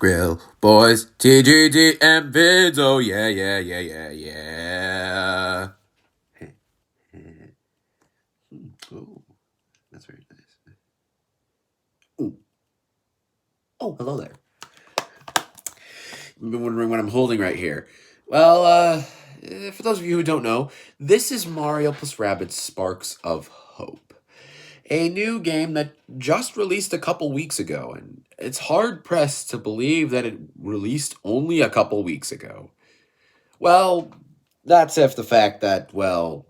Skrill boys, TGD and vids, oh yeah, yeah, yeah, yeah, yeah. Oh, that's very nice. Ooh. Oh, hello there. You've been wondering what I'm holding right here. Well, for those of you who don't know, this is Mario plus Rabbids Sparks of Hope. A new game that just released a couple weeks ago, and it's hard-pressed to believe that it released only a couple weeks ago. Well, that's if the fact that, well,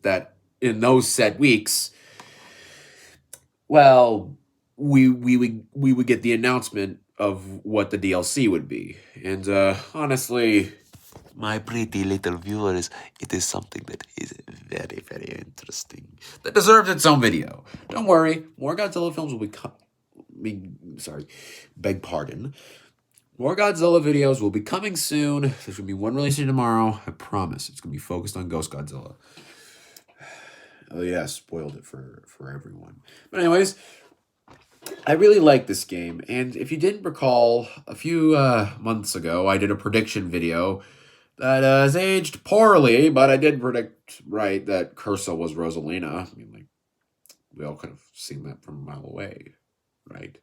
that in those said weeks, well, we would get the announcement of what the DLC would be. And honestly, my pretty little viewers, it is something that is very, very interesting. That deserves its own video. Don't worry, more Godzilla films will be beg pardon. More Godzilla videos will be coming soon. There's going to be one releasing tomorrow. I promise. It's going to be focused on Ghost Godzilla. Oh yeah, spoiled it for everyone. But anyways, I really like this game. And if you didn't recall, a few months ago, I did a prediction video that has aged poorly, but I did predict right that Cursa was Rosalina. I mean, like, we all could have seen that from a mile away, right?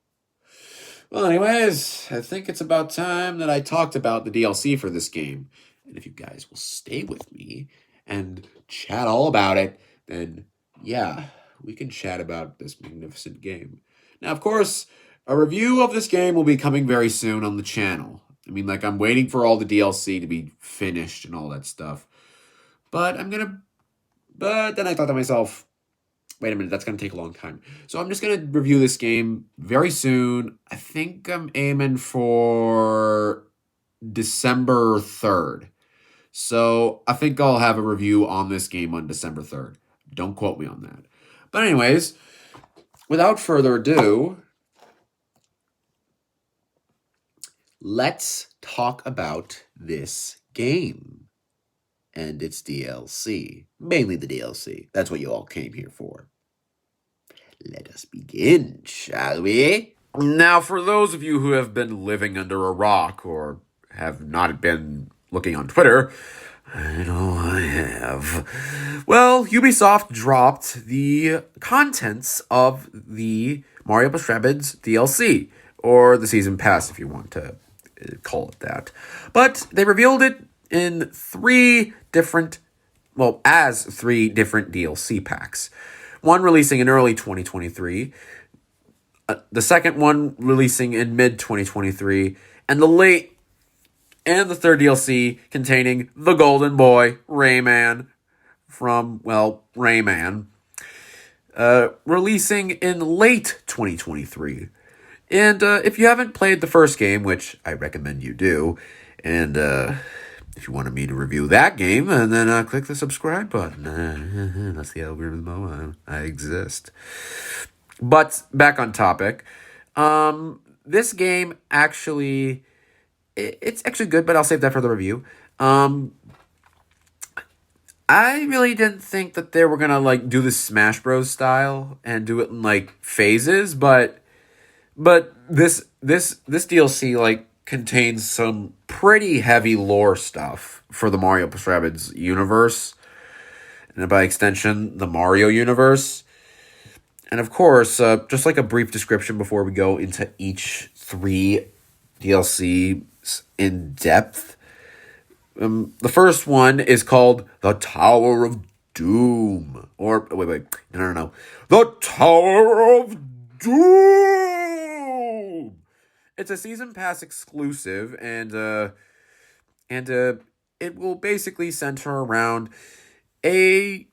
Well, anyways, I think it's about time that I talked about the DLC for this game. And if you guys will stay with me and chat all about it, then yeah, we can chat about this magnificent game. Now, of course, a review of this game will be coming very soon on the channel. I mean, like, I'm waiting for all the DLC to be finished and all that stuff. But then I thought to myself, wait a minute, that's going to take a long time. So I'm just going to review this game very soon. I think I'm aiming for December 3rd. So I think I'll have a review on this game on December 3rd. Don't quote me on that. But anyways, without further ado, let's talk about this game and its DLC. Mainly the DLC. That's what you all came here for. Let us begin, shall we? Now, for those of you who have been living under a rock or have not been looking on Twitter, I know I have. Well, Ubisoft dropped the contents of the Mario plus Rabbids DLC, or the Season Pass if you want to call it that. But they revealed it in three different DLC packs. One releasing in early 2023, the second one releasing in mid-2023, and the third DLC containing the Golden Boy, Rayman, from, well, Rayman, releasing in late 2023. And if you haven't played the first game, which I recommend you do, and if you wanted me to review that game, and then click the subscribe button. That's the algorithm. I exist. But back on topic. This game actually, it's actually good, but I'll save that for the review. I really didn't think that they were gonna like do the Smash Bros. Style and do it in like phases, but this DLC like contains some pretty heavy lore stuff for the Mario plus Rabbids universe, and by extension, the Mario universe. And of course, just like a brief description before we go into each three DLC in depth. The first one is called The Tower of Doom. Or, wait, no. The Tower of Doom! It's a Season Pass exclusive, and it will basically center around a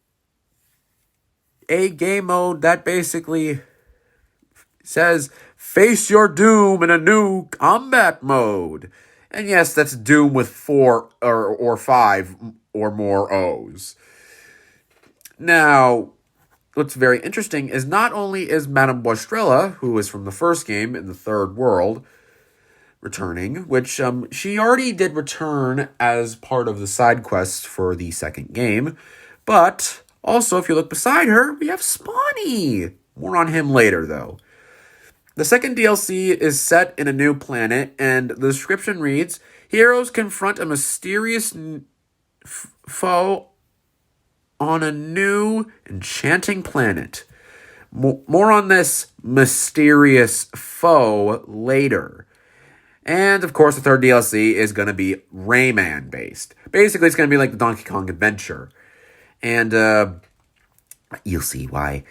game mode that basically says, face your doom in a new combat mode. And yes, that's Doom with 4 or 5 or more O's. Now, what's very interesting is not only is Madame Boistrella, who is from the first game in the third world, returning, which she already did return as part of the side quests for the second game, but also, if you look beside her, we have Spawny. More on him later, though. The second DLC is set in a new planet, and the description reads, heroes confront a mysterious foe on a new enchanting planet. More on this mysterious foe later. And, of course, the third DLC is going to be Rayman based. Basically, it's going to be like the Donkey Kong Adventure. And you'll see why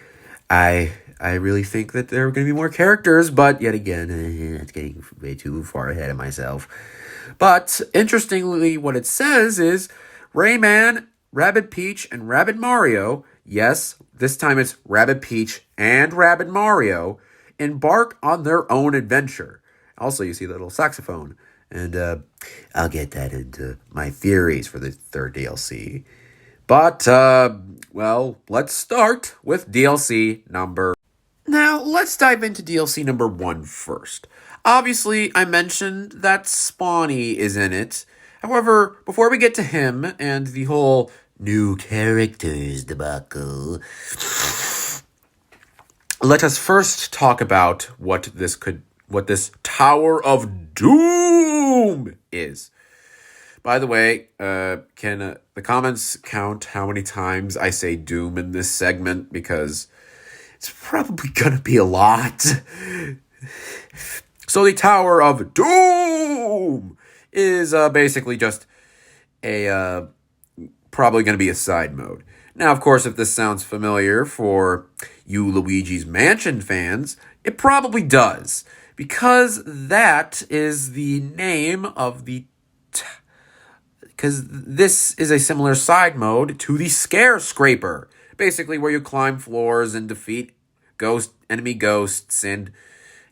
I really think that there are going to be more characters, but yet again, it's getting way too far ahead of myself. But, interestingly, what it says is Rayman, Rabbid Peach, and Rabbid Mario, yes, this time it's Rabbid Peach and Rabbid Mario, embark on their own adventure. Also, you see the little saxophone. And I'll get that into my theories for the third DLC. But, well, let's start with DLC number. Now, let's dive into DLC number 1 first. Obviously, I mentioned that Spawny is in it. However, before we get to him and the whole new characters debacle, let us first talk about what this Tower of Doom is. By the way, can the comments count how many times I say Doom in this segment? Because it's probably gonna be a lot. So the Tower of Doom is basically just a probably gonna be a side mode. Now, of course, if this sounds familiar for you Luigi's Mansion fans, it probably does. Because that is the name of the... Because this is a similar side mode to the Scare Scraper. Basically where you climb floors and defeat enemy ghosts and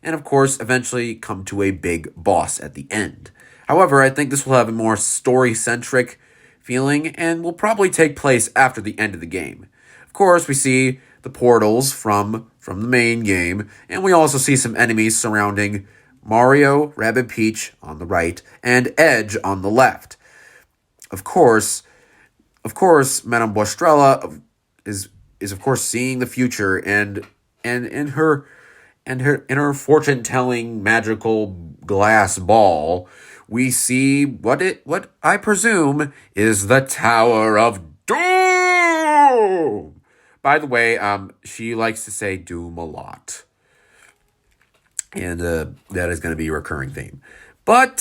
of course eventually come to a big boss at the end. However, I think this will have a more story-centric feeling and will probably take place after the end of the game. Of course, we see the portals from the main game, and we also see some enemies surrounding Mario, Rabbid Peach on the right, and Edge on the left. Of course, Madame Bostrella is of course seeing the future, and in her fortune-telling magical glass ball, we see what I presume is the Tower of Doom. By the way, she likes to say Doom a lot. And that is going to be a recurring theme. But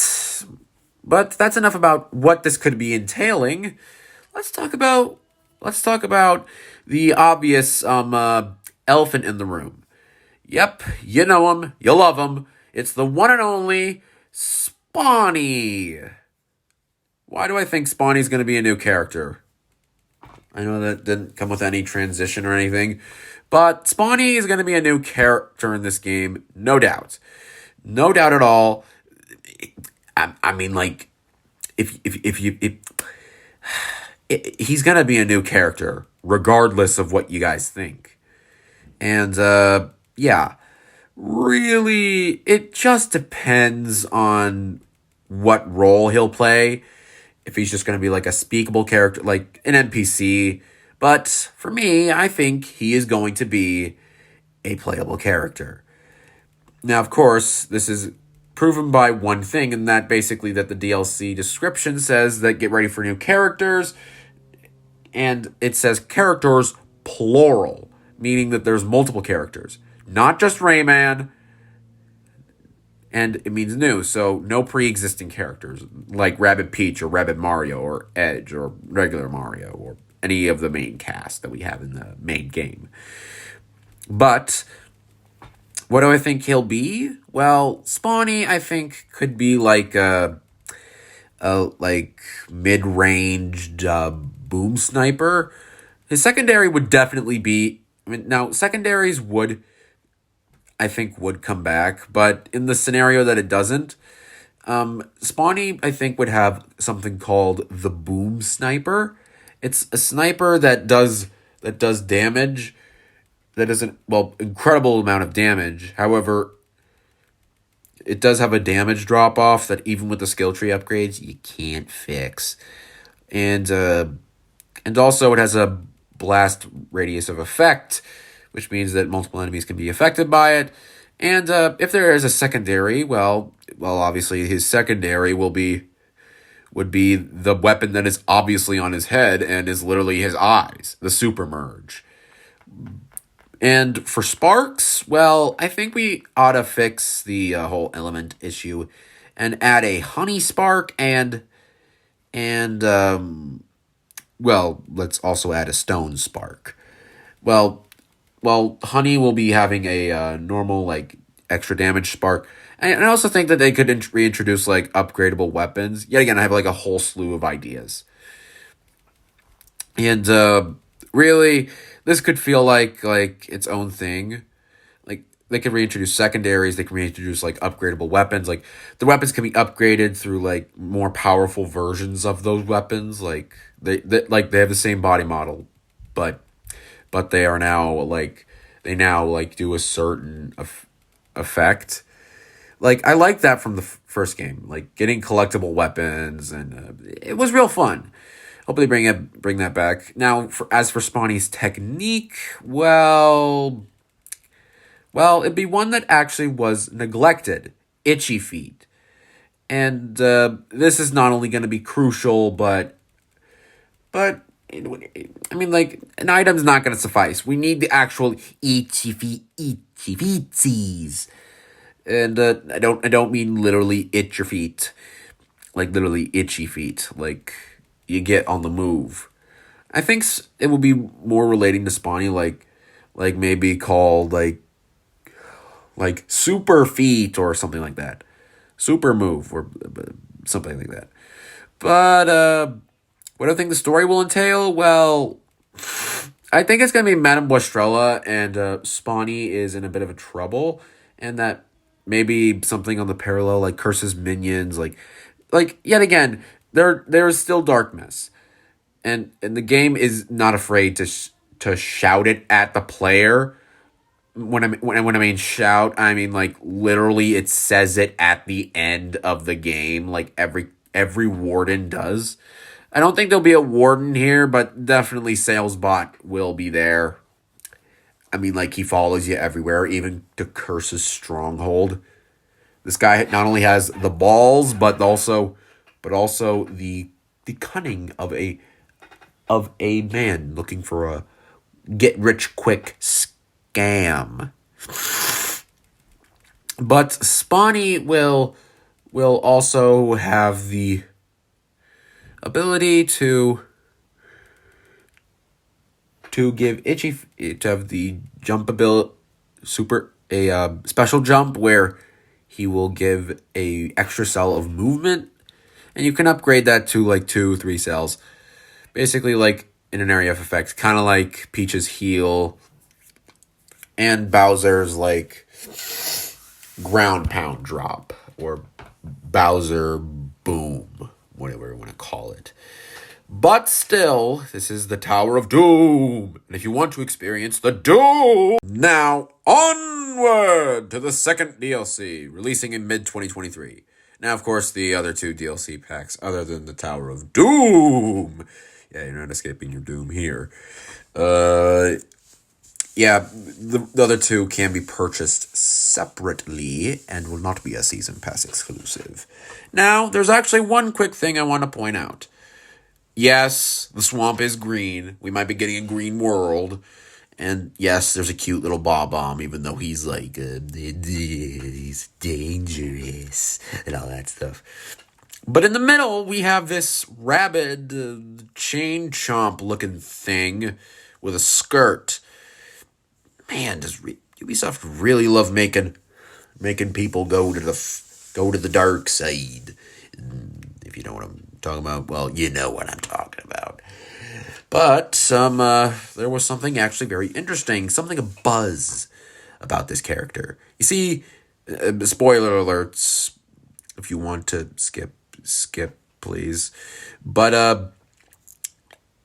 that's enough about what this could be entailing. Let's talk about the obvious elephant in the room. Yep, you know him, you love him. It's the one and only Spawny. Why do I think Spawny's going to be a new character? I know that didn't come with any transition or anything, but Spawny is going to be a new character in this game, no doubt. No doubt at all. I mean, like, if he's going to be a new character, regardless of what you guys think. And, yeah, really, it just depends on what role he'll play. If he's just going to be like a speakable character, like an NPC. But for me, I think he is going to be a playable character. Now, of course, this is proven by one thing, and that basically that the DLC description says that get ready for new characters, and it says characters plural, meaning that there's multiple characters, not just Rayman, and it means new, so no pre-existing characters, like Rabbid Peach or Rabbid Mario or Edge or regular Mario or any of the main cast that we have in the main game. But what do I think he'll be? Well, Spawny, I think, could be like a mid-ranged boom sniper. His secondary would definitely be... now, secondaries would come back, but in the scenario that it doesn't, Spawny, I think, would have something called the Boom Sniper. It's a sniper that does damage, that does an incredible amount of damage. However, it does have a damage drop-off that even with the skill tree upgrades, you can't fix. And also it has a blast radius of effect, which means that multiple enemies can be affected by it. And if there is a secondary, well, obviously his secondary would be the weapon that is obviously on his head and is literally his eyes, the super merge. And for sparks, well, I think we ought to fix the whole element issue and add a honey spark and well, let's also add a stone spark. Well, honey will be having a normal like extra damage spark. And I also think that they could reintroduce like upgradable weapons. Yet again, I have like a whole slew of ideas. And really, this could feel like its own thing. Like they could reintroduce secondaries. They can reintroduce like upgradable weapons. Like the weapons can be upgraded through like more powerful versions of those weapons. Like they have the same body model, but they are now like they now like do a certain effect. Like I like that from the first game, like getting collectible weapons, and it was real fun. Hope they bring that back. Now, as for Spawny's technique, it'd be one that actually was neglected. Itchy feet. And this is not only going to be crucial, but I mean, like, an item's not going to suffice. We need the actual itchy feetsies. And I don't mean literally itch your feet, like literally itchy feet, like you get on the move. I think it will be more relating to Spawny, like maybe called like super feet or something like that, super move or something like that. But what do I think the story will entail? Well, I think it's gonna be Madame Boestrella and Spawny is in a bit of a trouble, and that maybe something on the parallel like curses minions, like yet again there is still darkness, and the game is not afraid to shout it at the player. When I mean shout, I mean like literally it says it at the end of the game, like every warden does. I don't think there'll be a warden here, but definitely Salesbot will be there. I mean, like, he follows you everywhere, even to Curse's stronghold. This guy not only has the balls, but also the cunning of a man looking for a get rich quick scam. But Spawny will also have the ability to give Itchy to have the jump ability special jump where he will give a extra cell of movement, and you can upgrade that to like 2-3 cells, basically like in an area of effect, kind of like Peach's heal and Bowser's like ground pound drop or Bowser boom, whatever you want to call it. But still, this is the Tower of Doom. And if you want to experience the Doom, now onward to the second DLC, releasing in mid-2023. Now, of course, the other two DLC packs, other than the Tower of Doom. Yeah, you're not escaping your doom here. Yeah, the other two can be purchased separately and will not be a Season Pass exclusive. Now, there's actually one quick thing I want to point out. Yes, the swamp is green. We might be getting a green world. And yes, there's a cute little Bob-omb, even though he's like, he's dangerous and all that stuff. But in the middle, we have this rabid chain chomp looking thing with a skirt. Man, does Ubisoft really love making people go to the dark side? If you know what I'm talking about, well, you know what I'm talking about. But there was something actually very interesting, something a buzz about this character. You see, spoiler alerts, if you want to skip, please. But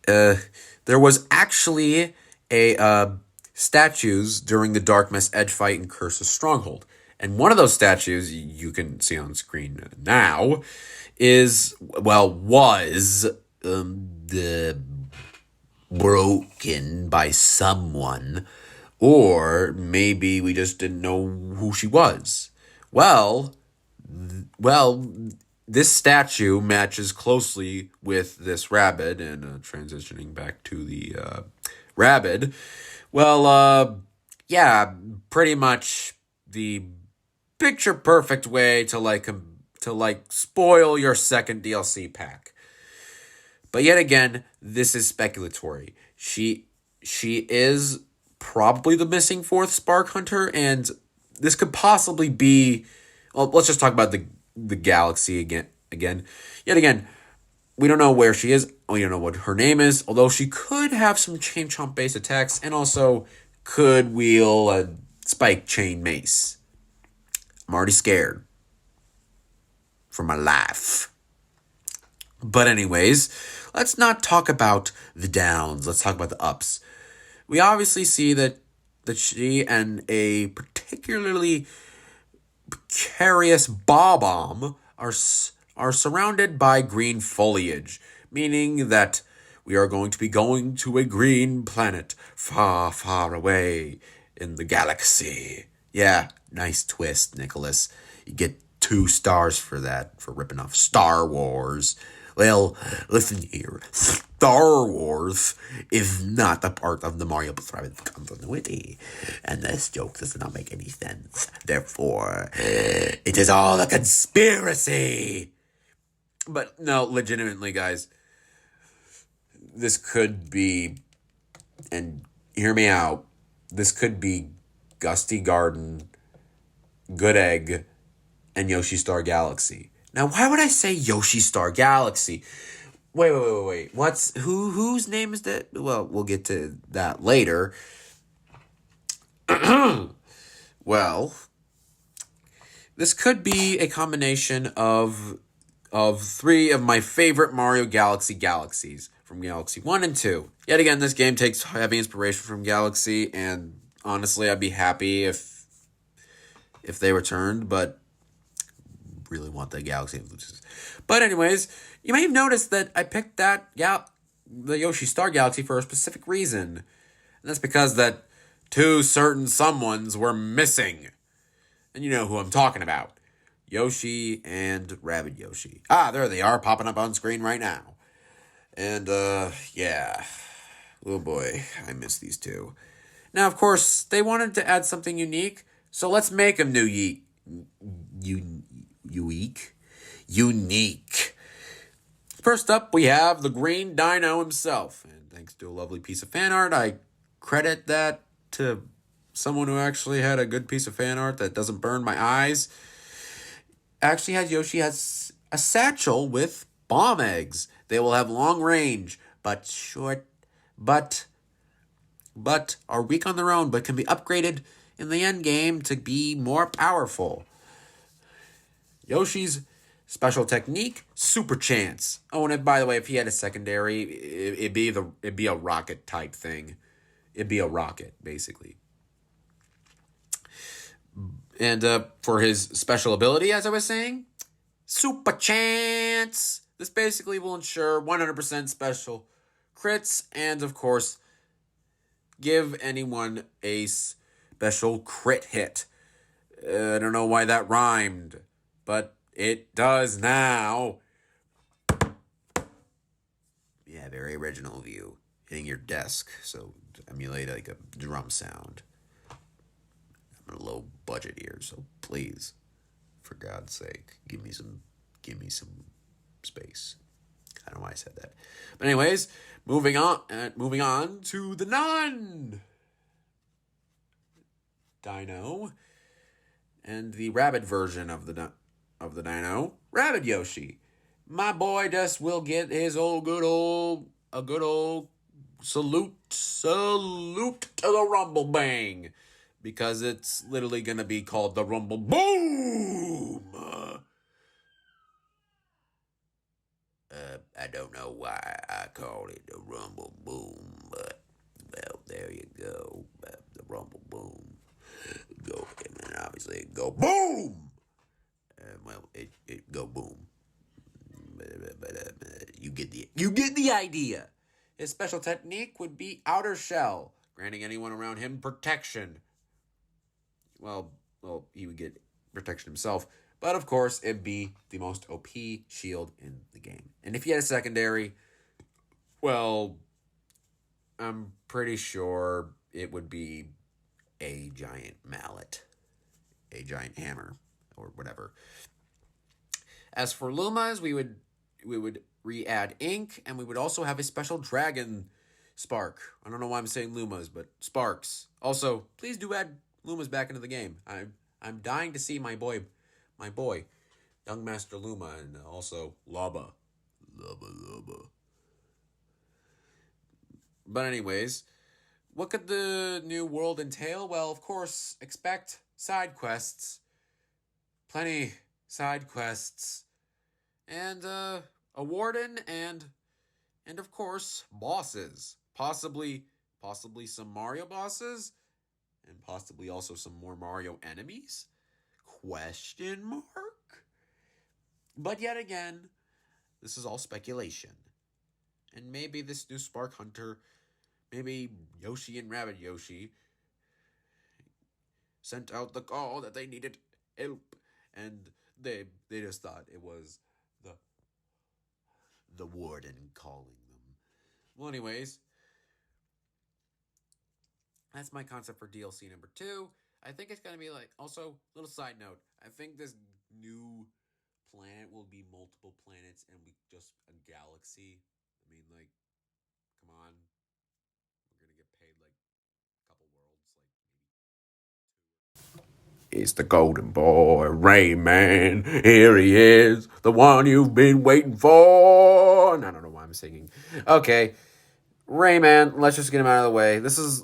there was actually a statues during the Dark Mess Edge fight in Curse's Stronghold. And one of those statues, you can see on screen now, was broken by someone Or maybe we just didn't know who she was. Well, well, this statue matches closely with this Rabbid, and transitioning back to the Rabbid. Well, yeah, pretty much the picture perfect way to spoil your second DLC pack. But yet again, this is speculatory. She is probably the missing fourth Spark Hunter, and this could possibly be. Well, let's just talk about the galaxy again. Yet again, we don't know where she is. We don't know what her name is. Although she could have some chain chomp based attacks, and also could wield a spike chain mace. I'm already scared for my life. But anyways, let's not talk about the downs. Let's talk about the ups. We obviously see that she and a particularly precarious Bob-omb are surrounded by green foliage, meaning that we are going to be going to a green planet far, far away in the galaxy. Yeah, nice twist, Nicholas. You get 2 stars for that, for ripping off Star Wars. Well, listen here. Star Wars is not a part of the Mario + Rabbids continuity. And this joke does not make any sense. Therefore, it is all a conspiracy. But no, legitimately, guys. This could be, and hear me out, this could be Gusty Garden, Good Egg, and Yoshi Star Galaxy. Now, why would I say Yoshi Star Galaxy? Wait. Whose name is that? Well, we'll get to that later. Well, this could be a combination of 3 of my favorite Mario Galaxy galaxies from Galaxy 1 and 2. Yet again, this game takes heavy inspiration from Galaxy, and honestly, I'd be happy if they returned, but really want the Galaxy. But anyways, you may have noticed that I picked the Yoshi Star Galaxy for a specific reason. And that's because that 2 certain someones were missing. And you know who I'm talking about. Yoshi and Rabbid Yoshi. Ah, there they are, popping up on screen right now. And, yeah. Oh boy, I miss these 2. Now, of course, they wanted to add something unique, so let's make them unique. First up, we have the Green Dino himself. And thanks to a lovely piece of fan art, I credit that to someone who actually had a good piece of fan art that doesn't burn my eyes. Actually, Yoshi has a satchel with bomb eggs. They will have long range, but are weak on their own, but can be upgraded in the end game to be more powerful. Yoshi's special technique, Super Chance. Oh, and by the way, if he had a secondary, it'd be a rocket type thing. It'd be a rocket, basically. And for his special ability, as I was saying, Super Chance. This basically will ensure 100% special crits and, of course, give anyone a special crit hit. I don't know why that rhymed, but it does now. Yeah, very original view. Hitting your desk, so to emulate like a drum sound. I'm on a low budget here, so please, for God's sake, give me some space. I don't know why I said that. But anyways, moving on to the non-Dino and the Rabbid version of the Dino, Rabbid Yoshi. My boy just will get his good old salute to the Rumble Bang, because it's literally gonna be called the Rumble Boom. I don't know why I call it the Rumble Boom, but, well, there you go. The Rumble Boom. Go, and then obviously go boom! Well, it go boom. But you get the idea. His special technique would be Outer Shell. granting anyone around him protection. Well, he would get protection himself. But of course, it'd be the most OP shield in the game. And if you had a secondary, well, I'm pretty sure it would be a giant mallet, a giant hammer, or whatever. As for Lumas, we would re-add ink, and we would also have a special dragon spark. I don't know why I'm saying Lumas, but sparks. Also, please do add Lumas back into the game. I'm dying to see my boy, Young Master Luma, and also Laba. But anyways, what could the new world entail? Well, of course, expect side quests. Plenty side quests. And a warden and of course, bosses. Possibly some Mario bosses. And possibly also some more Mario enemies? Question mark? But yet again, this is all speculation. And maybe this new Spark Hunter, maybe Yoshi and Rabbid Yoshi sent out the call that they needed help. And they just thought it was the warden calling them. Well, anyways, that's my concept for DLC number 2. I think it's going to be like, also, little side note, I think this new planet will be multiple planets and we just a galaxy. I mean, like, come on. We're going to get paid like a couple worlds, like maybe. It's the golden boy, Rayman. Here he is, the one you've been waiting for. And I don't know why I'm singing. Okay, Rayman, let's just get him out of the way. This is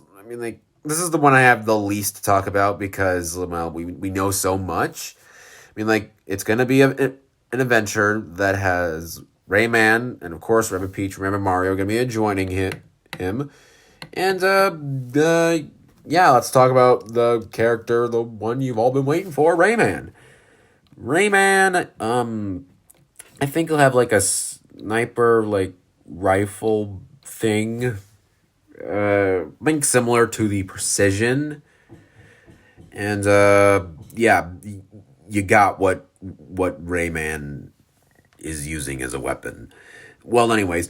the one I have the least to talk about because, well, we know so much. I mean, like, it's going to be an adventure that has Rayman and, of course, Rabbid Peach, Rabbid Mario going to be joining him. And, yeah, let's talk about the character, the one you've all been waiting for, Rayman. Rayman, I think he'll have, like, a sniper, like, rifle thing. I think similar to the Precision. And, yeah, you got what Rayman is using as a weapon. Well, anyways,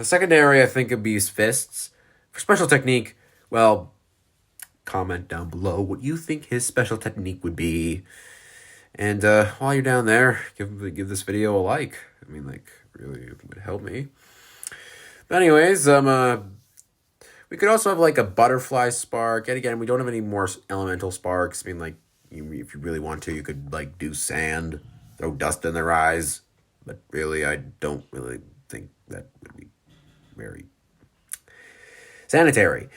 secondary, I think, would be his fists. For special technique, well, comment down below what you think his special technique would be. And while you're down there, give this video a like. I mean, like, really, it would help me. But anyways, we could also have, like, a butterfly spark. And again, we don't have any more elemental sparks. I mean, like, if you really want to, you could, like, do sand, throw dust in their eyes. But really, I don't really think that would be very sanitary.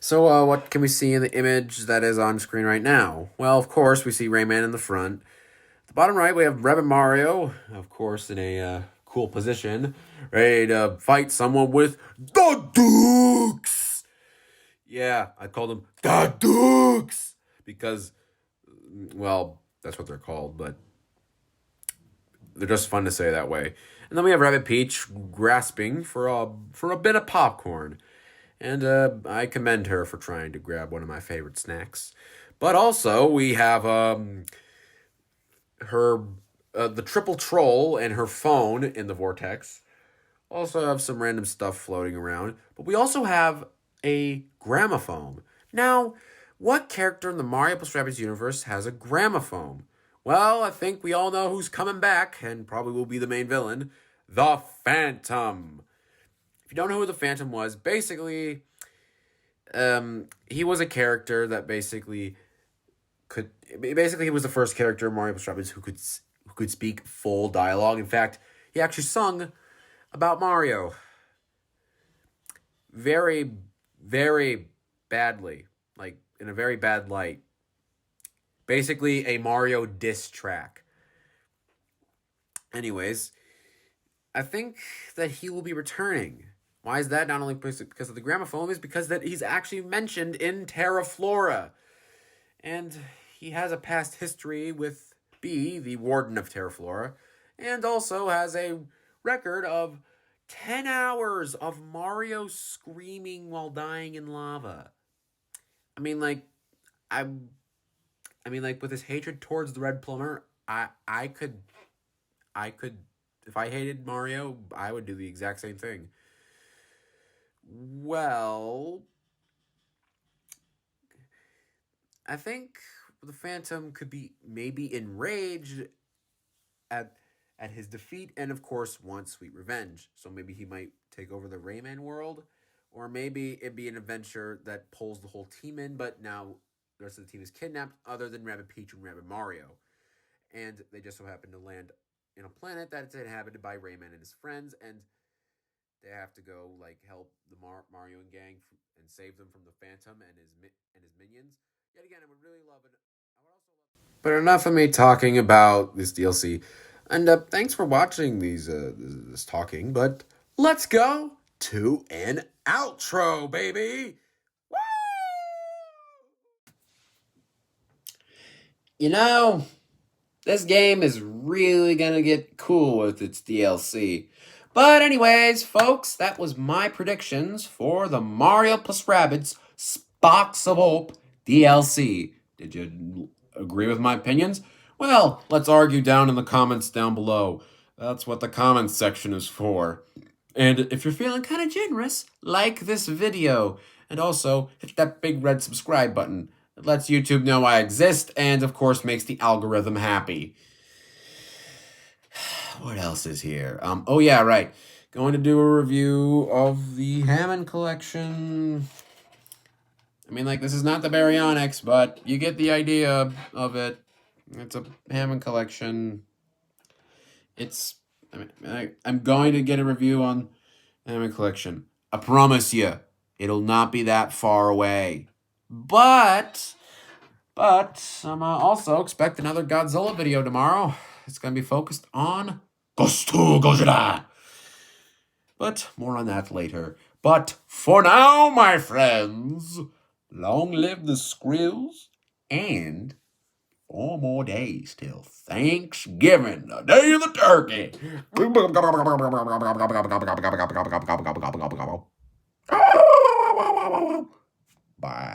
So, what can we see in the image that is on screen right now? Well, of course, we see Rayman in the front. At the bottom right, we have Rabbid Mario, of course, in a cool position, ready to fight someone with the Dukes. Yeah, I call them the Dukes because, well, that's what they're called, but they're just fun to say that way. And then we have Rabbid Peach grasping for a bit of popcorn. And I commend her for trying to grab one of my favorite snacks. But also, we have the triple troll and her phone in the vortex. Also have some random stuff floating around. But we also have a gramophone. Now, what character in the Mario plus Rabbids universe has a gramophone? Well, I think we all know who's coming back, and probably will be the main villain, the Phantom. If you don't know who the Phantom was, basically, he was a character that basically he was the first character in Mario plus Rabbids who could speak full dialogue. In fact, he actually sung about Mario. Very, very badly. Like, in a very bad light. Basically, a Mario diss track. Anyways, I think that he will be returning. Why is that? Not only because of the gramophone, is because that he's actually mentioned in Terra Flora. And he has a past history with B, the warden of Terra Flora, and also has a record of 10 hours of Mario screaming while dying in lava. I mean, like, I, I mean, like, with his hatred towards the Red Plumber, I could, if I hated Mario, I would do the exact same thing. Well, I think the Phantom could be maybe enraged at at his defeat, and of course wants sweet revenge. So maybe he might take over the Rayman world, or maybe it'd be an adventure that pulls the whole team in, but now the rest of the team is kidnapped, other than Rabbid Peach and Rabbid Mario, and they just so happen to land in a planet that's inhabited by Rayman and his friends, and they have to go like help the Mario and gang and save them from the Phantom and his minions. Yet again, I would really love it. I would also love. But enough of me talking about this DLC, and thanks for watching this talking. But let's go to an outro, baby. Woo! You know, this game is really gonna get cool with its DLC. But anyways, folks, that was my predictions for the Mario plus Rabbids Sparks of Hope DLC. Did you agree with my opinions? Well, let's argue down in the comments down below. That's what the comments section is for. And if you're feeling kind of generous, like this video. And also, hit that big red subscribe button. It lets YouTube know I exist, and of course makes the algorithm happy. What else is here? Oh yeah, right. Going to do a review of the Hammond collection. I mean, like, this is not the Baryonyx, but you get the idea of it. It's a Hammond collection. I'm going to get a review on Hammond collection. I promise you, it'll not be that far away. But I'm also expect another Godzilla video tomorrow. It's going to be focused on Gojira. But more on that later. But for now, my friends, long live the Skrills, and 4 more days till Thanksgiving, the day of the turkey. Bye.